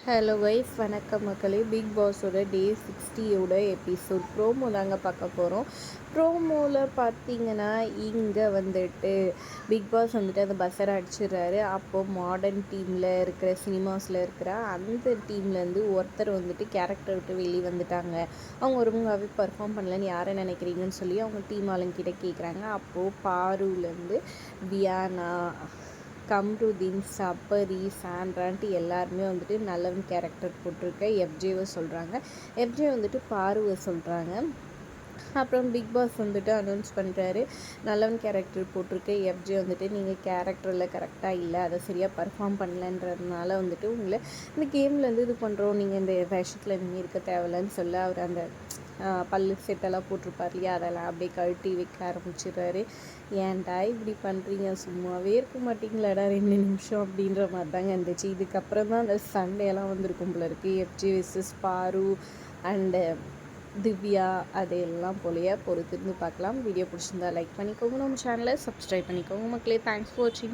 Hello wise வணக்கம் மக்களே. Big பாஸோட டே 60யோட episode promo தாங்க பார்க்க போகிறோம். ப்ரோமோவில் பார்த்தீங்கன்னா இங்கே வந்துட்டு பிக் பாஸ் வந்துட்டு அந்த பஸ்ஸரை அடிச்சிடுறாரு. அப்போது மாடர்ன் டீமில் இருக்கிற சினிமாஸில் இருக்கிற அந்த டீம்லேருந்து ஒருத்தர் வந்துட்டு கேரக்டர் விட்டு வெளியே வந்துட்டாங்க. அவங்க ஒருங்காவே பர்ஃபார்ம் பண்ணலன்னு யாரை நினைக்கிறீங்கன்னு சொல்லி அவங்க டீம் ஆளுங்கிட்ட கேட்குறாங்க. அப்போது பாருலேருந்து வியானா, கம்ருதீன், சபரி, சாண்ட்ரான்ட்டு எல்லாருமே வந்துட்டு நல்லவன் கேரக்டர் போட்டிருக்க எஃப்ஜேவை சொல்கிறாங்க. எஃப்ஜே வந்துட்டு பாருவை சொல்கிறாங்க. அப்புறம் பிக் பாஸ் வந்துட்டு அனௌன்ஸ் பண்ணுறாரு, நல்லவன் கேரக்டர் போட்டிருக்க எஃப்ஜே வந்துட்டு நீங்கள் கேரக்டரில் கரெக்டாக இல்லை, அதை சரியாக பர்ஃபார்ம் பண்ணலன்றதுனால வந்துட்டு உங்களை இந்த கேம்லேருந்து இது பண்ணுறோம், நீங்கள் இந்த விஷயத்தில் நீங்கள் இருக்க தேவையில்லைன்னு சொல்ல அவர் அந்த பல்லு செட்டெல்லாம் போட்டிருப்பார் இல்லையா, அதெல்லாம் அப்படியே கழட்டி வைக்க ஆரம்பிச்சிடுறாரு. ஏன்டா இப்படி பண்ணுறீங்க, சும்மாவே இருக்க மாட்டிங்களாடா 2 நிமிஷம் அப்படின்ற மாதிரி தாங்க இருந்துச்சு. இதுக்கப்புறம் தான் அந்த சண்டையெல்லாம் வந்திருக்கும் போல இருக்குது. எஃப்ஜி வெர்சஸ் பாரு அண்டு திவ்யா, அதையெல்லாம் போலையே பொறுத்திருந்து பார்க்கலாம். வீடியோ பிடிச்சிருந்தா லைக் பண்ணிக்கோங்க, நம்ம சேனலை சப்ஸ்கிரைப் பண்ணிக்கோங்க மக்களே. தேங்க்ஸ் ஃபார் வாட்சிங்.